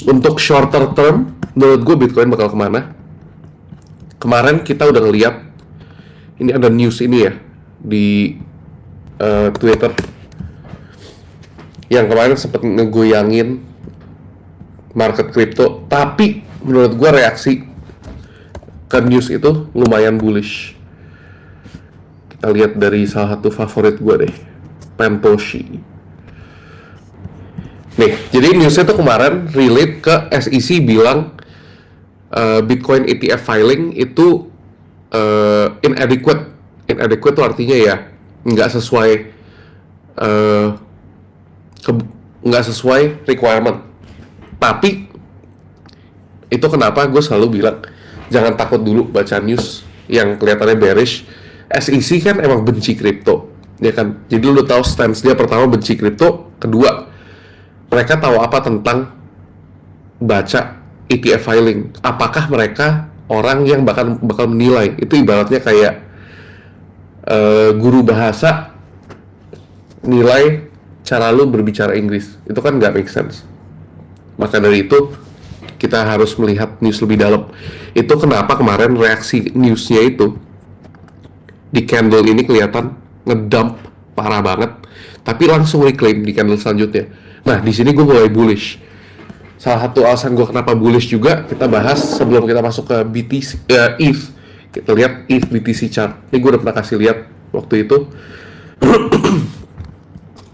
Untuk shorter term, menurut gue Bitcoin bakal kemana? Kemarin kita udah ngeliat, ini ada news ini ya, di Twitter, yang kemarin sempet ngegoyangin market crypto, tapi menurut gue reaksi ke news itu lumayan bullish. Kita lihat dari salah satu favorit gue deh, Pentoshi. Nih, jadi newsnya tuh kemarin relate ke SEC bilang Bitcoin ETF filing itu inadequate. Inadequate tuh artinya ya nggak sesuai uh, nggak sesuai requirement. Tapi itu kenapa gue selalu bilang jangan takut dulu baca news yang kelihatannya bearish. SEC kan emang benci kripto, ya kan? Jadi lu tahu stance dia, pertama benci kripto, kedua mereka tahu apa tentang baca ETF filing. Apakah mereka orang yang bakal menilai? Itu ibaratnya kayak guru bahasa nilai cara lu berbicara Inggris. Itu kan nggak make sense. Maka dari itu kita harus melihat news lebih dalam. Itu kenapa kemarin reaksi newsnya itu di candle ini kelihatan ngedump parah banget, tapi langsung reclaim di candle selanjutnya. Nah, di sini gue mulai bullish. Salah satu alasan gue kenapa bullish juga kita bahas sebelum kita masuk ke BTC, ETH. Kita lihat ETH BTC chart. Ini gue udah pernah kasih lihat waktu itu.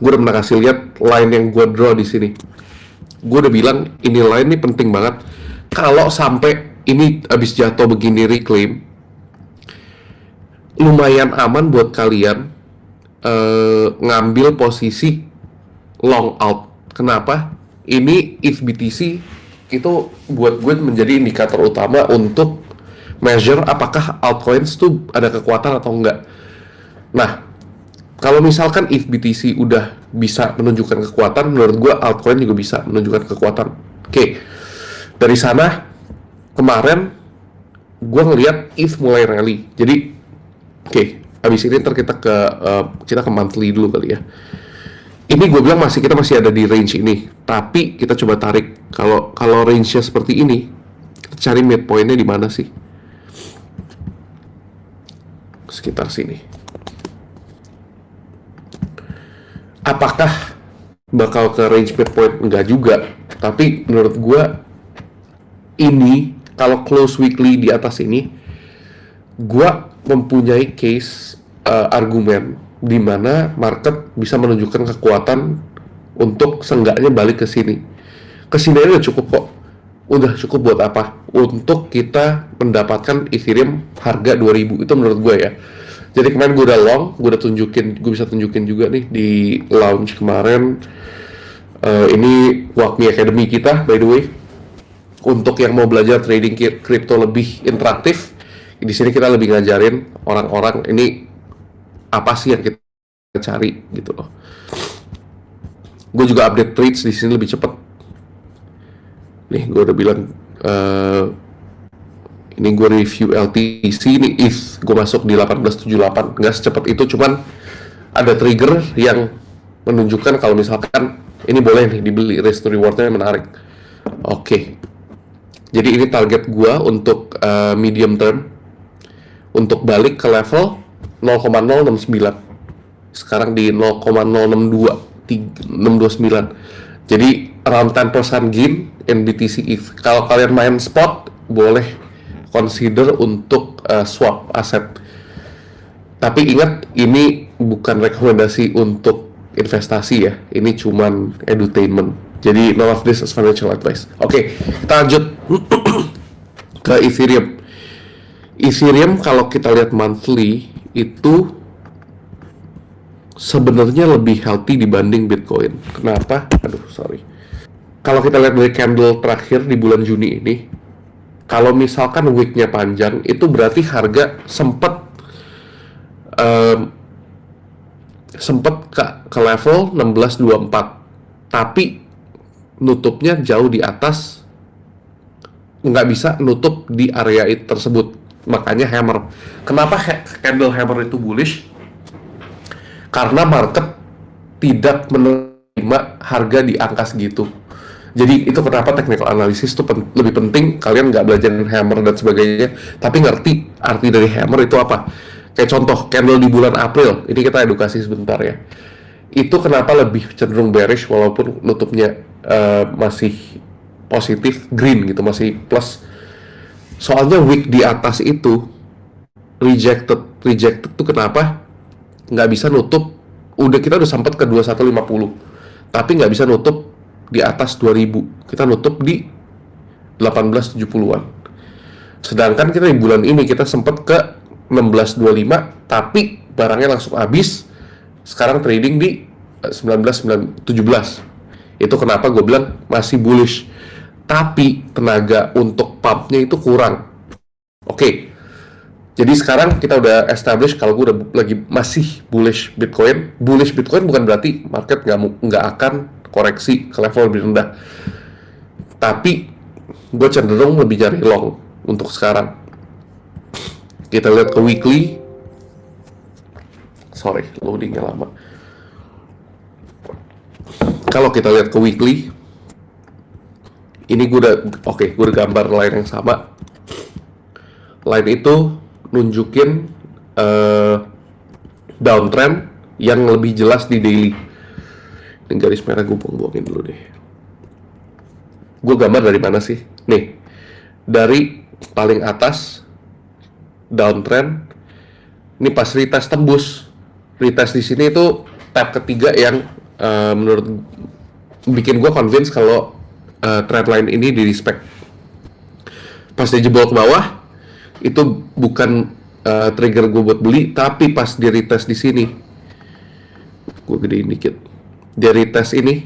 Gue udah pernah kasih lihat line yang gue draw di sini. Gue udah bilang ini line ini penting banget. Kalau sampai ini abis jatuh begini reclaim, lumayan aman buat kalian ngambil posisi long out. Kenapa? Ini ETH BTC itu buat gue menjadi indikator utama untuk measure apakah altcoins tuh ada kekuatan atau enggak. Nah, kalau misalkan ETH BTC udah bisa menunjukkan kekuatan, menurut gue altcoin juga bisa menunjukkan kekuatan. Oke, dari sana kemarin gue ngeliat ETH mulai rally. Jadi oke, abis ini ntar kita ke monthly dulu kali ya. Ini gue bilang kita masih ada di range ini, tapi kita coba tarik. Kalau range-nya seperti ini, kita cari midpoint-nya di mana sih? Sekitar sini. Apakah bakal ke range midpoint? Enggak juga. Tapi menurut gue ini kalau close weekly di atas ini, gue mempunyai case argumen di mana market bisa menunjukkan kekuatan untuk seenggaknya balik ke sini. Ke sini udah cukup kok. Udah cukup buat apa? Untuk kita mendapatkan Ethereum harga 2000, itu menurut gue ya. Jadi kemarin gue udah long, gue bisa tunjukin juga nih di launch kemarin. Ini WAKMI Academy kita, by the way. Untuk yang mau belajar trading crypto lebih interaktif, di sini kita lebih ngajarin orang-orang ini apa sih yang kita cari gitu loh. Gue juga update trades di sini lebih cepat. Nih, gue udah bilang ini gue review LTC, ini ETH gue masuk di 1878. Nggak secepat itu, cuman ada trigger yang menunjukkan kalau misalkan ini boleh nih dibeli, risk to rewardnya menarik. Oke. Jadi ini target gue untuk medium term, untuk balik ke level 0,069. Sekarang di 0,062,629. Jadi around 10% gain in BTC ETH. Kalau kalian main spot, boleh consider untuk swap aset. Tapi ingat, ini bukan rekomendasi untuk investasi ya. Ini cuman edutainment. Jadi none of this is financial advice. Oke, kita lanjut ke Ethereum. Ethereum kalau kita lihat monthly itu sebenarnya lebih healthy dibanding Bitcoin. Kenapa? Kalau kita lihat dari candle terakhir di bulan Juni ini, kalau misalkan week-nya panjang, itu berarti harga sempat ke level 1624, tapi nutupnya jauh di atas, nggak bisa nutup di area tersebut. Makanya hammer. Kenapa candle hammer itu bullish? Karena market tidak menerima harga di angka segitu. Jadi itu kenapa technical analysis itu lebih penting. Kalian nggak belajar hammer dan sebagainya, tapi ngerti arti dari hammer itu apa. Kayak contoh candle di bulan April, ini kita edukasi sebentar ya. Itu kenapa lebih cenderung bearish walaupun nutupnya masih positif green gitu, masih plus. Soalnya wick di atas itu rejected tuh kenapa? Nggak bisa nutup. Kita udah sempat ke 2150, tapi nggak bisa nutup di atas 2000. Kita nutup di 1870-an. Sedangkan kita di bulan ini kita sempat ke 1625, tapi barangnya langsung habis. Sekarang trading di 1917. Itu kenapa gue bilang masih bullish. Tapi tenaga untuk pumpnya itu kurang. Oke. Jadi sekarang kita udah establish kalau gue udah lagi masih bullish Bitcoin. Bullish Bitcoin bukan berarti market nggak akan koreksi ke level lebih rendah. Tapi gue cenderung lebih nyari long untuk sekarang. Kita lihat ke weekly. Sorry, loadingnya lama. Kalau kita lihat ke weekly, ini gue udah gambar line yang sama. Line itu nunjukin downtrend yang lebih jelas di daily. Ini garis merah gue buangin dulu deh. Gue gambar dari mana sih? Nih, dari paling atas downtrend. Ini pas retest tembus. Retest di sini itu tab ketiga yang menurut bikin gue convince kalau trendline ini di respect. Pas dia jebol ke bawah, itu bukan trigger gue buat beli, tapi pas dia retest di sini, gue gedein dikit. Dia retest ini,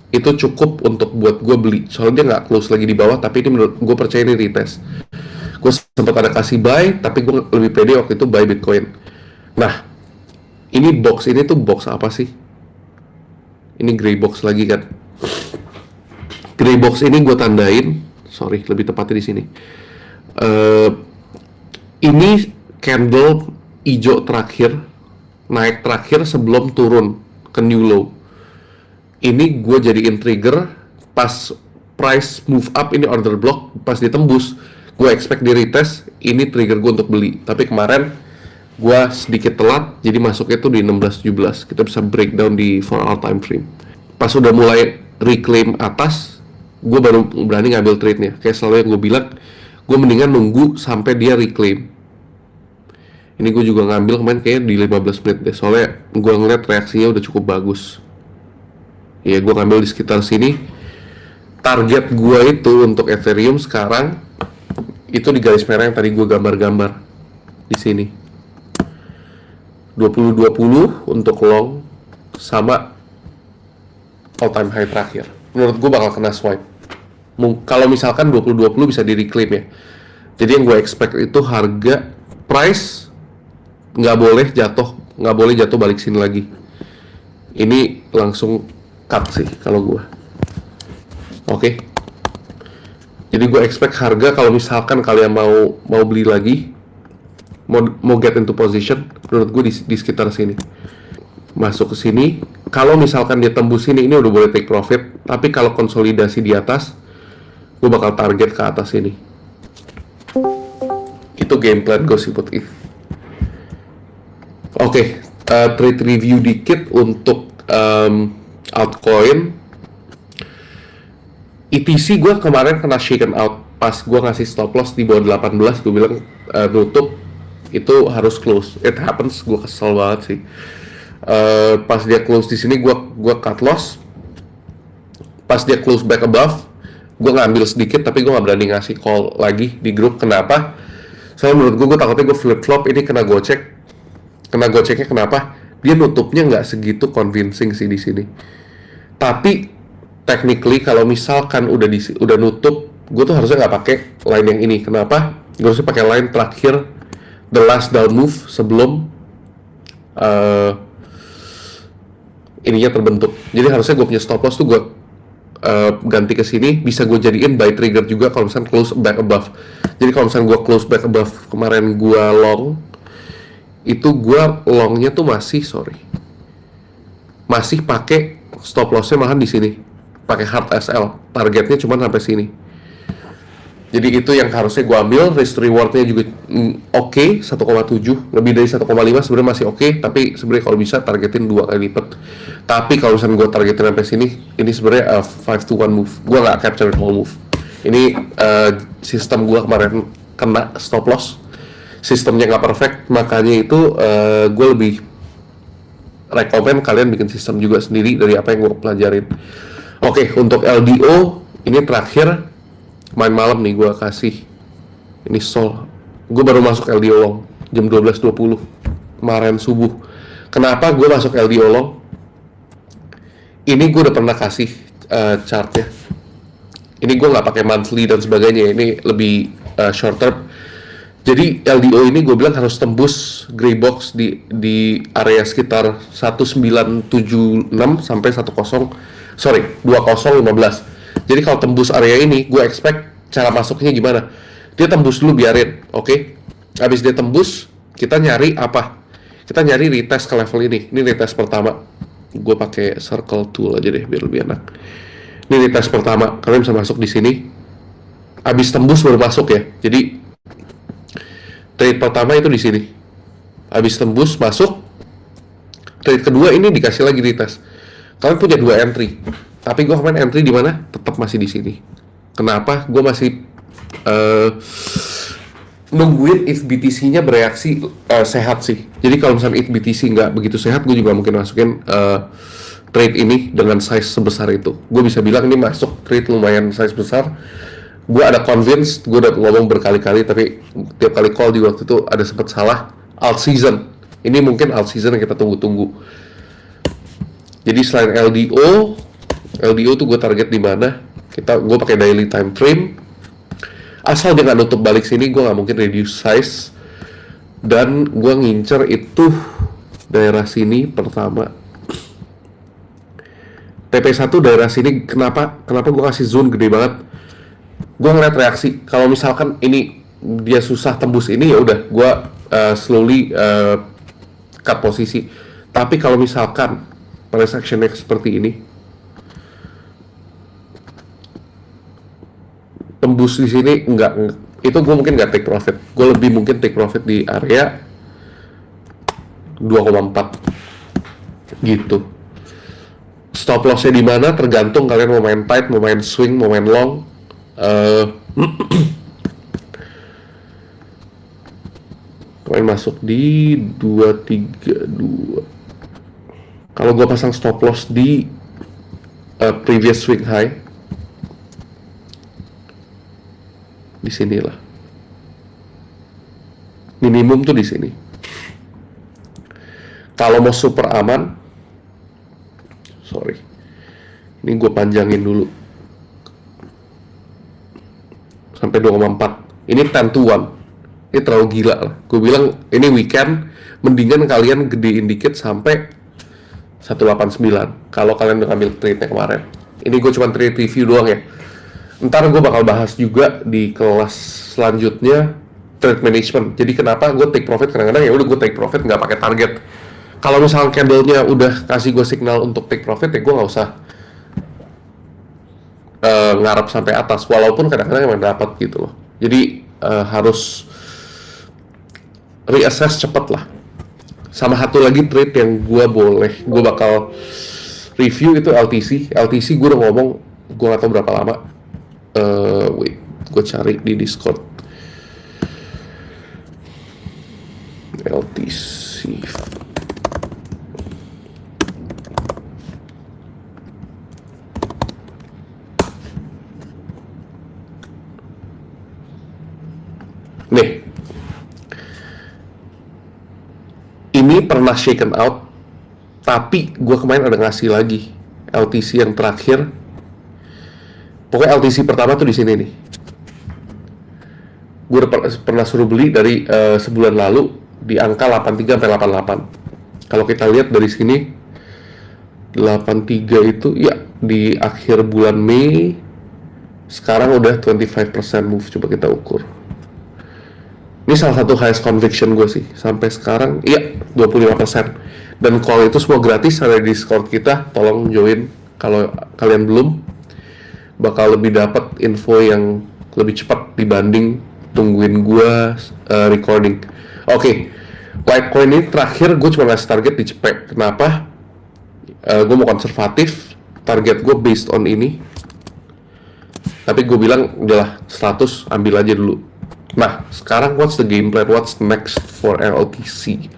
itu cukup untuk buat gue beli. Soalnya dia nggak close lagi di bawah, tapi ini menurut gue percaya ini retest. Gue sempat ada kasih buy, tapi gue lebih pede waktu itu buy Bitcoin. Nah, ini tuh box apa sih? Ini gray box lagi kan. Gray box ini gue tandain, sorry lebih tepatnya di sini. Ini candle hijau terakhir, naik terakhir sebelum turun ke new low. Ini gue jadiin trigger pas price move up, ini order block, pas ditembus gue expect di retest, ini trigger gue untuk beli. Tapi kemarin gue sedikit telat, jadi masuknya tuh di 16-17. Kita bisa breakdown di 4-hour time frame. Pas udah mulai reclaim atas, gue baru berani ngambil trade-nya. Kayak selalu yang gue bilang, gue mendingan nunggu sampai dia reclaim. Ini gue juga ngambil kemarin kayak di 15 menit deh, soalnya gue ngeliat reaksinya udah cukup bagus. Ya, gue ngambil di sekitar sini. Target gue itu untuk Ethereum sekarang itu di garis merah yang tadi gue gambar-gambar di sini. 2020 untuk long sama all time high terakhir. Menurut gue bakal kena swipe. Kalau misalkan 2020 bisa di reclaim ya. Jadi yang gue expect itu harga price nggak boleh jatuh balik sini lagi. Ini langsung cut sih kalau gue. Oke. Jadi gue expect harga kalau misalkan kalian mau beli lagi, mau get into position, menurut gue di sekitar sini. Masuk ke sini, kalau misalkan dia tembus sini, ini udah boleh take profit. Tapi kalau konsolidasi di atas, gue bakal target ke atas ini. Itu game plan gue sih buat ETH. Oke, trade review dikit untuk altcoin. ETC gue kemarin kena shaken out pas gue ngasih stop loss di bawah 18. Gue bilang nutup itu harus close. It happens, gue kesel banget sih. Pas dia close di sini gue cut loss. Pas dia close back above, gue ngambil sedikit, tapi gue nggak berani ngasih call lagi di grup. Kenapa? Soalnya menurut gue takutnya gue flip flop, ini kena gocek. Kena goceknya kenapa? Dia nutupnya nggak segitu convincing sih di sini. Tapi technically kalau misalkan udah nutup, gue tuh harusnya nggak pakai line yang ini. Kenapa? Gue harusnya pakai line terakhir, the last down move sebelum ininya terbentuk. Jadi harusnya gue punya stop loss tuh gue ganti ke sini, bisa gue jadiin buy trigger juga kalau misalkan close back above. Jadi kalau misalkan gue close back above kemarin gue long, itu gue longnya tuh masih pakai stop lossnya malahan di sini. pakai hard SL, targetnya cuma sampai sini. Jadi itu yang harusnya gue ambil. Risk rewardnya juga oke, 1,7, lebih dari 1,5 sebenarnya masih oke, tapi sebenarnya kalau bisa targetin 2 kali lipat. Tapi kalau misalnya gue targetin sampai sini, ini sebenarnya 5 to 1 move, gue nggak capture whole move. Ini sistem gue kemarin kena stop loss, sistemnya nggak perfect, makanya itu gue lebih rekomen kalian bikin sistem juga sendiri dari apa yang gue pelajarin. Oke, untuk LDO ini terakhir main malam nih gue kasih. Ini Sol, gue baru masuk LDO long jam 12.20 kemarin subuh. Kenapa gue masuk LDO long? Ini gue udah pernah kasih chartnya. Ini gue nggak pakai monthly dan sebagainya, ini lebih short term. Jadi LDO ini gue bilang harus tembus gray box di area sekitar 1976 sampai 2015. Jadi kalau tembus area ini, gue expect cara masuknya gimana? Dia tembus dulu, biarin, oke? Habis dia tembus, kita nyari apa? Kita nyari retest ke level ini. Ini retest pertama. Gue pakai circle tool aja deh biar lebih enak. Ini retest pertama. Kalian bisa masuk di sini. Habis tembus baru masuk ya. Jadi trade pertama itu di sini. Habis tembus masuk. Trade kedua ini dikasih lagi retest. Kalian punya 2 entry. Tapi gue kemarin entry di mana? Tetap masih di sini. Kenapa? Gue masih nungguin if BTC-nya bereaksi sehat sih. Jadi kalau misalnya if BTC nggak begitu sehat, gue juga mungkin masukin trade ini dengan size sebesar itu. Gue bisa bilang ini masuk trade lumayan size besar. Gue ada convinced, gue udah ngomong berkali-kali, tapi tiap kali call di waktu itu ada sempat salah. Alt season, ini mungkin alt season yang kita tunggu-tunggu. Jadi selain LDO tuh gue target di mana? Gue pakai daily time frame. Asal dia nggak nutup balik sini, gue nggak mungkin reduce size. Dan gue ngincer itu daerah sini pertama. TP1 daerah sini, kenapa gue kasih zone gede banget? Gue ngeliat reaksi. Kalau misalkan ini dia susah tembus ini, ya udah, gue slowly cut posisi. Tapi kalau misalkan price actionnya seperti ini, tembus di sini enggak, itu gue mungkin nggak take profit. Gue lebih mungkin take profit di area 2,4 gitu. Stop lossnya di mana tergantung kalian mau main tight, mau main swing, mau main long. Kalian masuk di 232. Kalau gue pasang stop loss di previous swing high, di sinilah. Minimum tuh di sini. Kalau mau super aman, ini gue panjangin dulu sampai 2,4. Ini 10 to 1. Ini terlalu gila lah. Gue bilang ini weekend, mendingan kalian gedein dikit sampai 189 kalau kalian udah ngambil trade-nya kemarin. Ini gue cuma trade review doang ya. Ntar gue bakal bahas juga di kelas selanjutnya trade management. Jadi kenapa gue take profit, kadang-kadang ya udah gue take profit nggak pakai target. Kalau misalnya candle-nya udah kasih gue signal untuk take profit, ya gue nggak usah ngarep sampai atas, walaupun kadang-kadang emang dapat gitu loh. Jadi harus reassess cepet lah. Sama satu lagi trade yang gue bakal review itu LTC. LTC gue udah ngomong, gue nggak tahu berapa lama. Wait, gue cari di Discord. LTC. Nih, ini pernah shaken out, tapi gue kemarin ada ngasih lagi LTC yang terakhir. Pokoknya LTC pertama tuh di sini nih. Gue udah pernah suruh beli dari sebulan lalu di angka 83 sampai 88. Kalau kita lihat dari sini 83 itu ya di akhir bulan Mei, sekarang udah 25% move. Coba kita ukur. Ini salah satu highest conviction gue sih sampai sekarang, iya 25%. Dan call itu semua gratis, ada di Discord kita, tolong join kalau kalian belum. bakal lebih dapat info yang lebih cepat dibanding tungguin gua recording. Oke, Litecoin ini terakhir gue cuma ngasih target di cepet. Kenapa? Gue mau konservatif, target gue based on ini. Tapi gue bilang udahlah 100 ambil aja dulu. Nah, sekarang what's the game plan? What's next for LTC?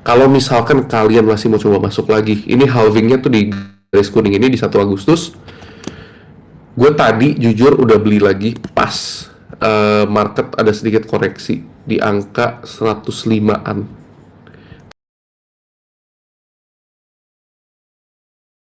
Kalau misalkan kalian masih mau coba masuk lagi, ini halvingnya tuh di garis kuning ini di 1 Agustus. Gue tadi jujur udah beli lagi pas market ada sedikit koreksi di angka 105-an.